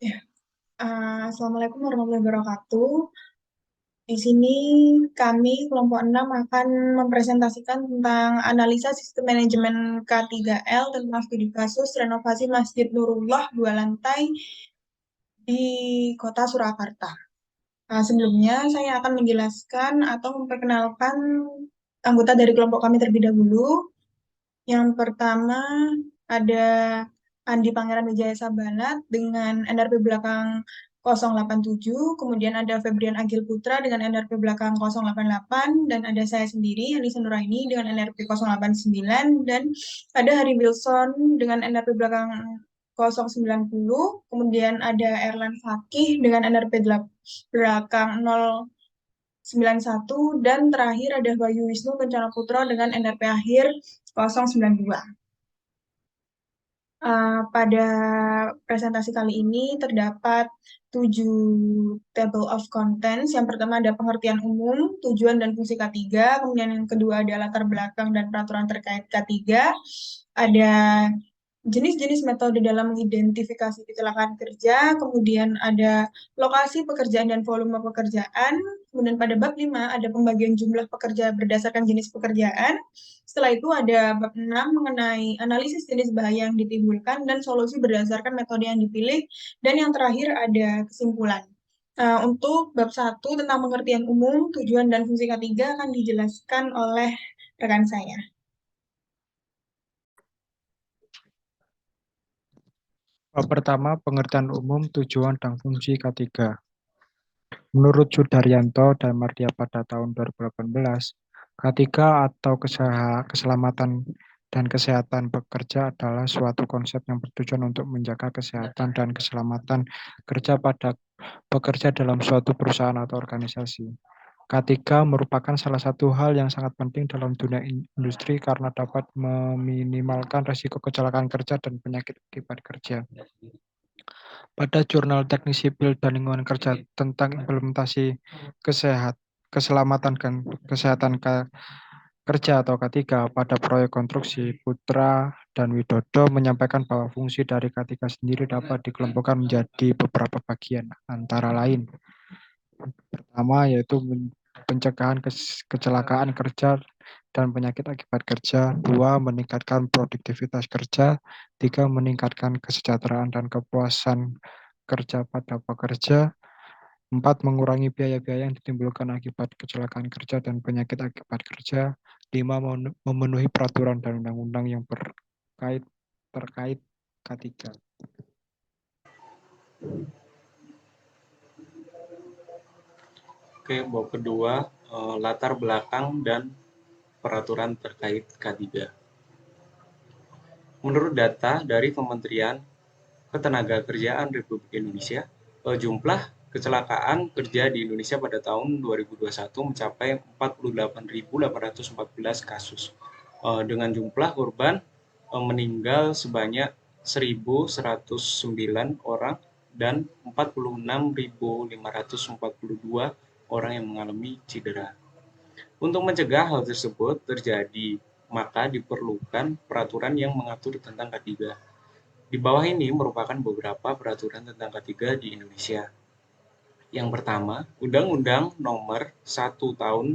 Ya, Assalamualaikum warahmatullahi wabarakatuh. Di sini kami kelompok 6 akan mempresentasikan tentang analisa sistem manajemen K3L tentang studi kasus renovasi Masjid Nurullah 2 lantai di Kota Surakarta. Sebelumnya saya akan menjelaskan atau memperkenalkan anggota dari kelompok kami terlebih dahulu. Yang pertama ada Andi Pangeran Wijaya Sabanat dengan NRP belakang 087, kemudian ada Febrian Agil Putra dengan NRP belakang 088, dan ada saya sendiri, Anissa Nuraini dengan NRP 089, dan ada Hari Wilson dengan NRP belakang 090, kemudian ada Erlan Fakih dengan NRP belakang 091, dan terakhir ada Bayu Wisnu Kencana Putra dengan NRP akhir 092. Pada presentasi kali ini terdapat 7 table of contents. Yang pertama ada pengertian umum, tujuan dan fungsi K3. Kemudian yang kedua ada latar belakang dan peraturan terkait K3. Ada jenis-jenis metode dalam mengidentifikasi kecelakaan kerja, kemudian ada lokasi pekerjaan dan volume pekerjaan, kemudian pada bab 5 ada pembagian jumlah pekerja berdasarkan jenis pekerjaan, setelah itu ada bab 6 mengenai analisis jenis bahaya yang ditimbulkan dan solusi berdasarkan metode yang dipilih, dan yang terakhir ada kesimpulan. Untuk bab 1 tentang pengertian umum, tujuan dan fungsi K3 akan dijelaskan oleh rekan saya. Bab pertama, pengertian umum, tujuan, dan fungsi K3. Menurut Sudaryanto dan Mardia pada tahun 2018, K3 atau keselamatan dan kesehatan bekerja adalah suatu konsep yang bertujuan untuk menjaga kesehatan dan keselamatan kerja pada pekerja dalam suatu perusahaan atau organisasi. K3 merupakan salah satu hal yang sangat penting dalam dunia industri karena dapat meminimalkan risiko kecelakaan kerja dan penyakit akibat kerja. Pada Jurnal Teknik Sipil dan Lingkungan Kerja tentang implementasi keselamatan dan kesehatan kerja atau K3 pada proyek konstruksi, Putra dan Widodo menyampaikan bahwa fungsi dari K3 sendiri dapat dikelompokkan menjadi beberapa bagian, antara lain. Pertama yaitu pencegahan kecelakaan kerja dan penyakit akibat kerja. 2. Meningkatkan produktivitas kerja. 3. Meningkatkan kesejahteraan dan kepuasan kerja pada pekerja. 4. Mengurangi biaya-biaya yang ditimbulkan akibat kecelakaan kerja dan penyakit akibat kerja. 5. Memenuhi peraturan dan undang-undang yang terkait K3. Oke, bab kedua, latar belakang dan peraturan terkait K3. Menurut data dari Kementerian Ketenagakerjaan Republik Indonesia, jumlah kecelakaan kerja di Indonesia pada tahun 2021 mencapai 48.814 kasus, dengan jumlah korban meninggal sebanyak 1.109 orang dan 46.542 orang yang mengalami cedera. Untuk mencegah hal tersebut terjadi, maka diperlukan peraturan yang mengatur tentang K3. Di bawah ini merupakan beberapa peraturan tentang K3 di Indonesia. Yang pertama, Undang-Undang Nomor 1 Tahun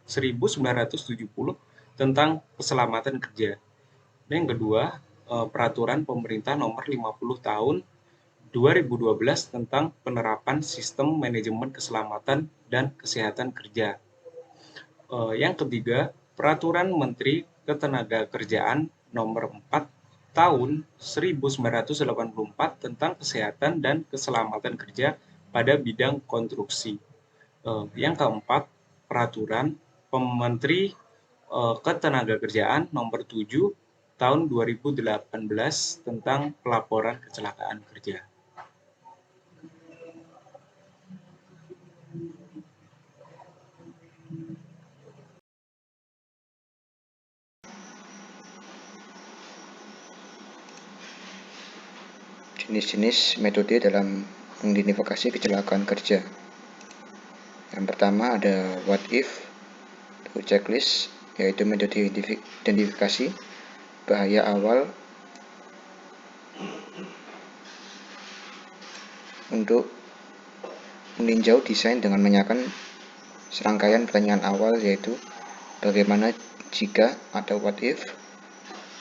1970 tentang Keselamatan Kerja. Dan yang kedua, Peraturan Pemerintah Nomor 50 Tahun 2012 tentang penerapan sistem manajemen keselamatan dan kesehatan kerja. Yang ketiga, Peraturan Menteri Ketenagakerjaan Nomor 4 Tahun 1984 tentang kesehatan dan keselamatan kerja pada bidang konstruksi. Yang keempat, Peraturan Menteri Ketenagakerjaan Nomor 7 Tahun 2018 tentang pelaporan kecelakaan kerja. Jenis-jenis metode dalam mengidentifikasi kecelakaan kerja. Yang pertama ada what if, checklist, yaitu metode identifikasi bahaya awal untuk meninjau desain dengan menanyakan serangkaian pertanyaan awal, yaitu bagaimana jika atau what if.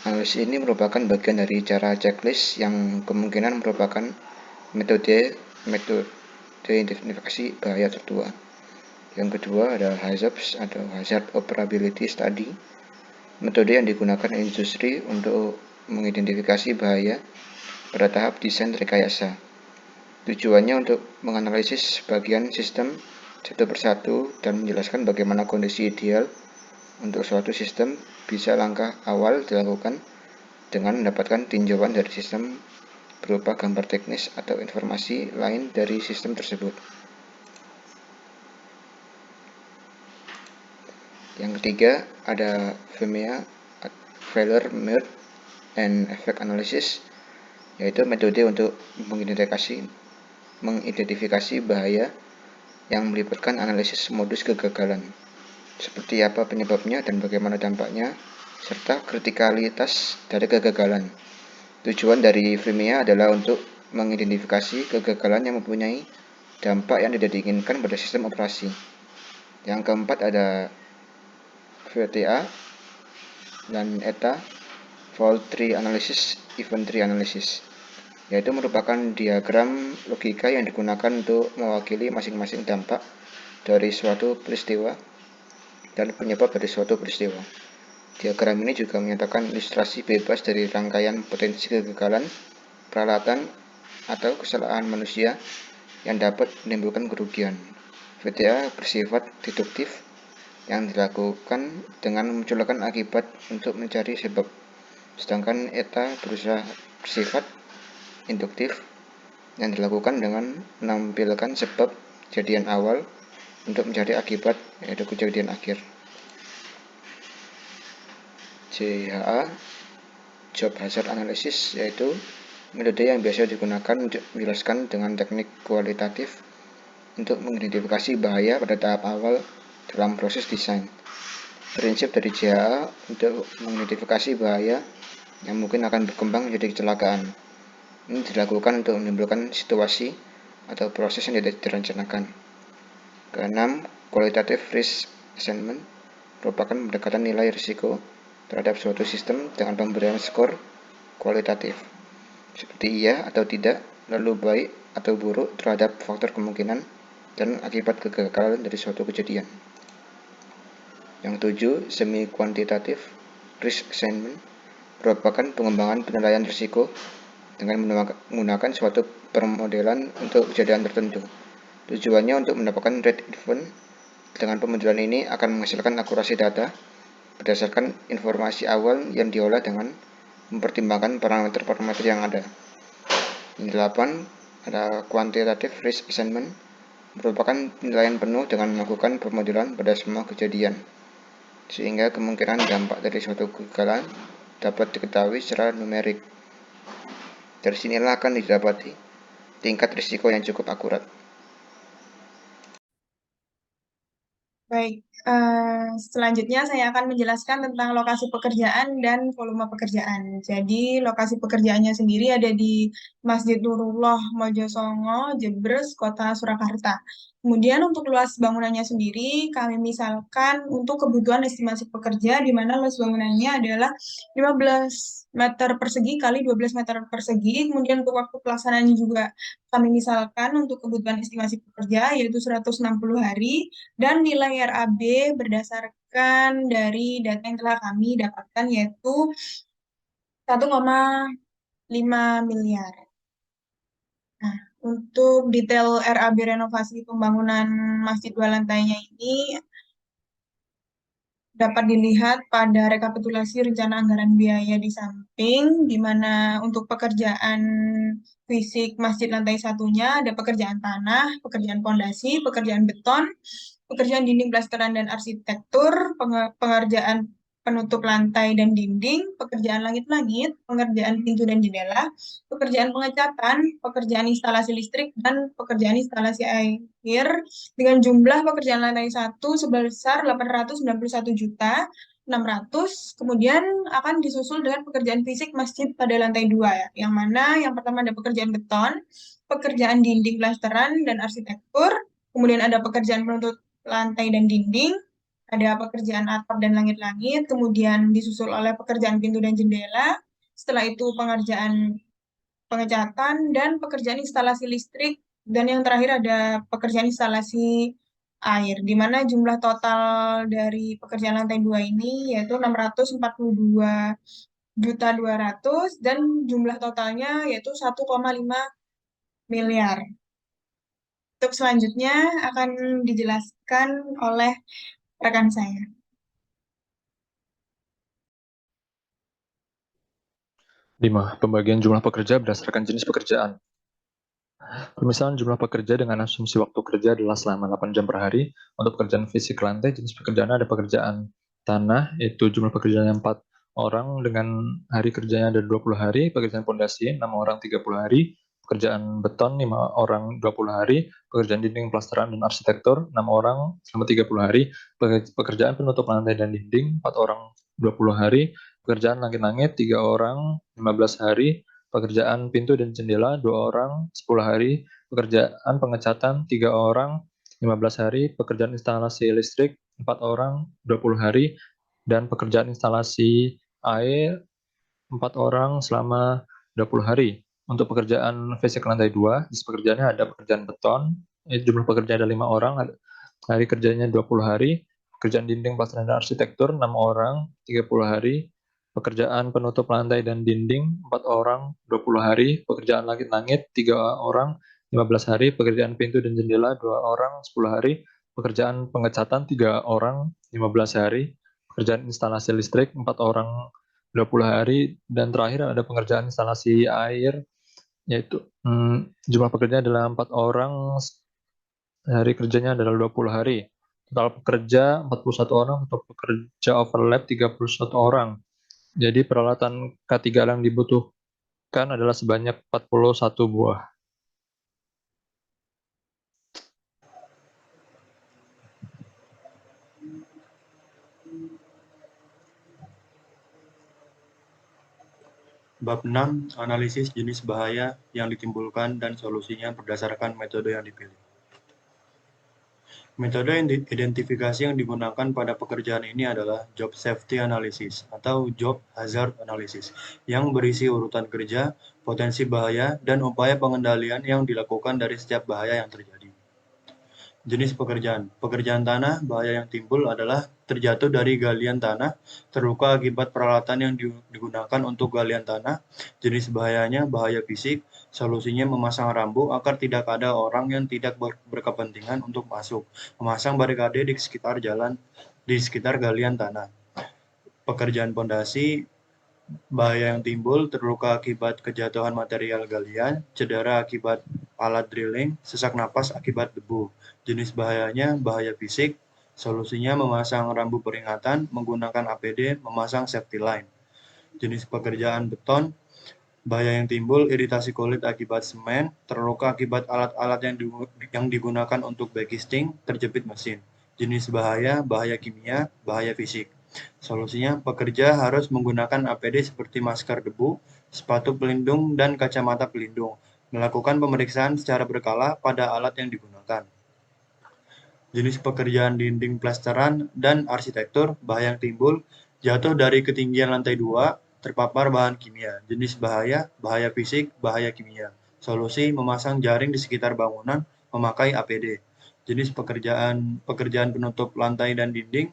Analisis ini merupakan bagian dari cara checklist yang kemungkinan merupakan metode identifikasi bahaya tertua. Yang kedua ada HAZOPS atau Hazard Operability Study, metode yang digunakan industri untuk mengidentifikasi bahaya pada tahap desain rekayasa. Tujuannya untuk menganalisis bagian sistem satu persatu dan menjelaskan bagaimana kondisi ideal untuk suatu sistem bisa langkah awal dilakukan dengan mendapatkan tinjauan dari sistem berupa gambar teknis atau informasi lain dari sistem tersebut. Yang ketiga ada FMEA, Failure Mode and Effect Analysis, yaitu metode untuk mengidentifikasi bahaya yang melibatkan analisis modus kegagalan, seperti apa penyebabnya dan bagaimana dampaknya, serta kritikalitas dari kegagalan. Tujuan dari FMEA adalah untuk mengidentifikasi kegagalan yang mempunyai dampak yang tidak diinginkan pada sistem operasi. Yang keempat ada VTA dan ETA, Fault Tree Analysis, Event Tree Analysis, yaitu merupakan diagram logika yang digunakan untuk mewakili masing-masing dampak dari suatu peristiwa dan penyebab dari suatu peristiwa. Diagram ini juga menyatakan ilustrasi bebas dari rangkaian potensi kegagalan, peralatan, atau kesalahan manusia yang dapat menimbulkan kerugian. VTA bersifat deduktif yang dilakukan dengan memunculkan akibat untuk mencari sebab, sedangkan ETA bersifat induktif yang dilakukan dengan menampilkan sebab kejadian awal untuk mencari akibat, yaitu kejadian akhir. JHA, Job Hazard Analysis, yaitu metode yang biasa digunakan untuk menjelaskan dengan teknik kualitatif untuk mengidentifikasi bahaya pada tahap awal dalam proses desain. Prinsip dari JHA untuk mengidentifikasi bahaya yang mungkin akan berkembang menjadi kecelakaan. Ini dilakukan untuk menimbulkan situasi atau proses yang tidak direncanakan. Keenam, Qualitative Risk Assessment merupakan pendekatan nilai risiko terhadap suatu sistem dengan pemberian skor kualitatif, seperti iya atau tidak, lalu baik atau buruk terhadap faktor kemungkinan dan akibat kegagalan dari suatu kejadian. Yang tujuh, Semi-Quantitative Risk Assessment merupakan pengembangan penilaian risiko dengan menggunakan suatu permodelan untuk kejadian tertentu. Tujuannya untuk mendapatkan rate event. Dengan pemodelan ini akan menghasilkan akurasi data berdasarkan informasi awal yang diolah dengan mempertimbangkan parameter-parameter yang ada. Yang delapan, ada Quantitative Risk Assessment, merupakan penilaian penuh dengan melakukan pemodelan pada semua kejadian, sehingga kemungkinan dampak dari suatu kegagalan dapat diketahui secara numerik. Dari sinilah akan didapati tingkat risiko yang cukup akurat. Baik, selanjutnya saya akan menjelaskan tentang lokasi pekerjaan dan volume pekerjaan. Jadi, lokasi pekerjaannya sendiri ada di Masjid Nurullah Mojosongo, Jebres, Kota Surakarta. Kemudian untuk luas bangunannya sendiri, kami misalkan untuk kebutuhan estimasi pekerja, di mana luas bangunannya adalah 15 meter persegi kali 12 meter persegi. Kemudian untuk waktu pelaksanaannya juga kami misalkan untuk kebutuhan estimasi pekerja, yaitu 160 hari, dan nilai RAB berdasarkan dari data yang telah kami dapatkan, yaitu 1,5 miliar. Nah, untuk detail RAB renovasi pembangunan masjid dua lantainya ini dapat dilihat pada rekapitulasi rencana anggaran biaya di samping, di mana untuk pekerjaan fisik masjid lantai satunya ada pekerjaan tanah, pekerjaan fondasi, pekerjaan beton, pekerjaan dinding plasteran dan arsitektur, pengerjaan penutup lantai dan dinding, pekerjaan langit-langit, pengerjaan pintu dan jendela, pekerjaan pengecatan, pekerjaan instalasi listrik, dan pekerjaan instalasi air dengan jumlah pekerjaan lantai 1 sebesar 891.600.000. Kemudian akan disusul dengan pekerjaan fisik masjid pada lantai 2 ya, yang mana yang pertama ada pekerjaan beton, pekerjaan dinding plasteran dan arsitektur, kemudian ada pekerjaan penutup lantai dan dinding, ada pekerjaan atap dan langit-langit, kemudian disusul oleh pekerjaan pintu dan jendela, setelah itu pengerjaan pengecatan, dan pekerjaan instalasi listrik, dan yang terakhir ada pekerjaan instalasi air, di mana jumlah total dari pekerjaan lantai 2 ini yaitu 642.200.000 dan jumlah totalnya yaitu 1,5 miliar. Untuk selanjutnya akan dijelaskan oleh rekan saya. Pembagian jumlah pekerja berdasarkan jenis pekerjaan. Pemisahan jumlah pekerja dengan asumsi waktu kerja adalah selama 8 jam per hari. Untuk pekerjaan fisik lantai, jenis pekerjaan ada pekerjaan tanah, yaitu jumlah pekerjaan 4 orang dengan hari kerjanya ada 20 hari, pekerjaan pondasi 6 orang 30 hari, pekerjaan beton 5 orang 20 hari, pekerjaan dinding plasteran dan arsitektur 6 orang selama 30 hari, pekerjaan penutup lantai dan dinding 4 orang 20 hari, pekerjaan langit-langit 3 orang 15 hari, pekerjaan pintu dan jendela 2 orang 10 hari, pekerjaan pengecatan 3 orang 15 hari, pekerjaan instalasi listrik 4 orang 20 hari, dan pekerjaan instalasi air 4 orang selama 20 hari. Untuk pekerjaan fisik lantai 2, jenis pekerjaannya ada pekerjaan beton, jumlah pekerja ada 5 orang, hari kerjanya 20 hari, pekerjaan dinding plasteran dan arsitektur 6 orang 30 hari, pekerjaan penutup lantai dan dinding 4 orang 20 hari, pekerjaan langit-langit 3 orang 15 hari, pekerjaan pintu dan jendela 2 orang 10 hari, pekerjaan pengecatan 3 orang 15 hari, pekerjaan instalasi listrik 4 orang 20 hari, dan terakhir ada pengerjaan instalasi air, yaitu jumlah pekerja adalah 4 orang, hari kerjanya adalah 20 hari. Total pekerja 41 orang, total pekerja overlap 31 orang. Jadi peralatan K3 yang dibutuhkan adalah sebanyak 41 buah. Bab 6, analisis jenis bahaya yang ditimbulkan dan solusinya berdasarkan metode yang dipilih. Metode identifikasi yang digunakan pada pekerjaan ini adalah Job Safety Analysis atau Job Hazard Analysis yang berisi urutan kerja, potensi bahaya, dan upaya pengendalian yang dilakukan dari setiap bahaya yang terjadi. Jenis pekerjaan. Pekerjaan tanah, bahaya yang timbul adalah terjatuh dari galian tanah, terluka akibat peralatan yang digunakan untuk galian tanah. Jenis bahayanya, bahaya fisik, solusinya memasang rambu agar tidak ada orang yang tidak berkepentingan untuk masuk, memasang barikade di sekitar jalan, di sekitar galian tanah. Pekerjaan pondasi, bahaya yang timbul, terluka akibat kejatuhan material galian, cedera akibat alat drilling, sesak napas akibat debu. Jenis bahayanya, bahaya fisik, solusinya memasang rambu peringatan, menggunakan APD, memasang safety line. Jenis pekerjaan beton, bahaya yang timbul, iritasi kulit akibat semen, terluka akibat alat-alat yang digunakan untuk backcasting, terjepit mesin. Jenis bahaya, bahaya kimia, bahaya fisik. Solusinya, pekerja harus menggunakan APD seperti masker debu, sepatu pelindung, dan kacamata pelindung. Melakukan pemeriksaan secara berkala pada alat yang digunakan. Jenis pekerjaan dinding plasteran dan arsitektur, bahaya yang timbul, jatuh dari ketinggian lantai 2, terpapar bahan kimia. Jenis bahaya, bahaya fisik, bahaya kimia. Solusi, memasang jaring di sekitar bangunan, memakai APD. Jenis pekerjaan penutup lantai dan dinding,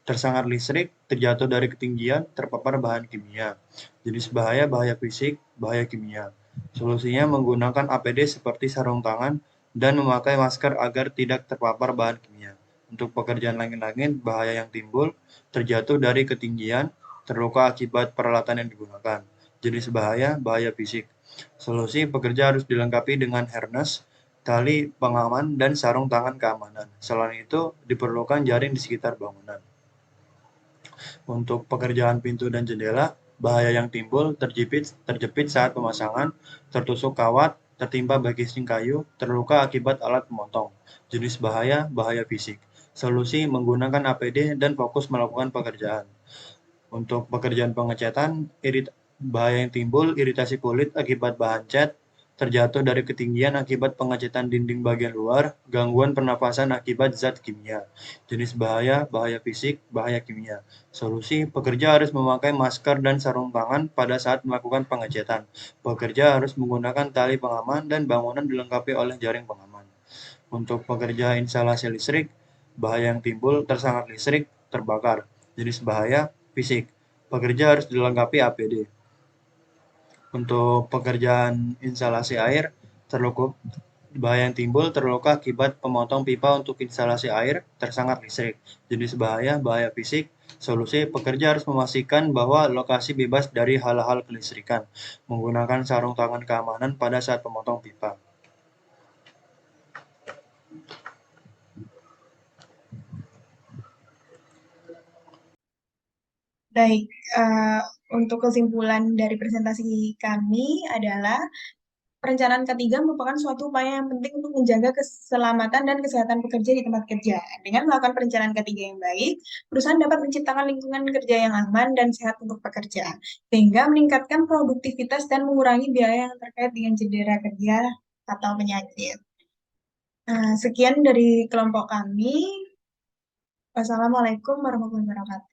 tersangat listrik, terjatuh dari ketinggian, terpapar bahan kimia. Jenis bahaya, bahaya fisik, bahaya kimia. Solusinya menggunakan APD seperti sarung tangan dan memakai masker agar tidak terpapar bahan kimia. Untuk pekerjaan langit-langit, bahaya yang timbul, terjatuh dari ketinggian, terluka akibat peralatan yang digunakan. Jenis bahaya, bahaya fisik. Solusi, pekerja harus dilengkapi dengan harness, tali pengaman, dan sarung tangan keamanan. Selain itu, diperlukan jaring di sekitar bangunan. Untuk pekerjaan pintu dan jendela, bahaya yang timbul, terjepit saat pemasangan, tertusuk kawat, tertimpa backcasing kayu, terluka akibat alat pemotong. Jenis bahaya, bahaya fisik. Solusi, menggunakan APD dan fokus melakukan pekerjaan. Untuk pekerjaan pengecatan, bahaya yang timbul, iritasi kulit akibat bahan cat, terjatuh dari ketinggian akibat pengecetan dinding bagian luar, gangguan pernapasan akibat zat kimia. Jenis bahaya, bahaya fisik, bahaya kimia. Solusi, pekerja harus memakai masker dan sarung tangan pada saat melakukan pengecetan. Pekerja harus menggunakan tali pengaman dan bangunan dilengkapi oleh jaring pengaman. Untuk pekerja instalasi listrik, bahaya yang timbul tersengat listrik, terbakar. Jenis bahaya, fisik. Pekerja harus dilengkapi APD. Untuk pekerjaan instalasi air, bahaya yang timbul terluka akibat pemotong pipa untuk instalasi air, tersengat listrik. Jenis bahaya, bahaya fisik. Solusi, pekerja harus memastikan bahwa lokasi bebas dari hal-hal kelistrikan, menggunakan sarung tangan keamanan pada saat memotong pipa. Baik, untuk kesimpulan dari presentasi kami adalah perencanaan K3 merupakan suatu upaya yang penting untuk menjaga keselamatan dan kesehatan pekerja di tempat kerja. Dengan melakukan perencanaan K3 yang baik, perusahaan dapat menciptakan lingkungan kerja yang aman dan sehat untuk pekerja, sehingga meningkatkan produktivitas dan mengurangi biaya yang terkait dengan cedera kerja atau penyakit. Sekian dari kelompok kami. Wassalamualaikum warahmatullahi wabarakatuh.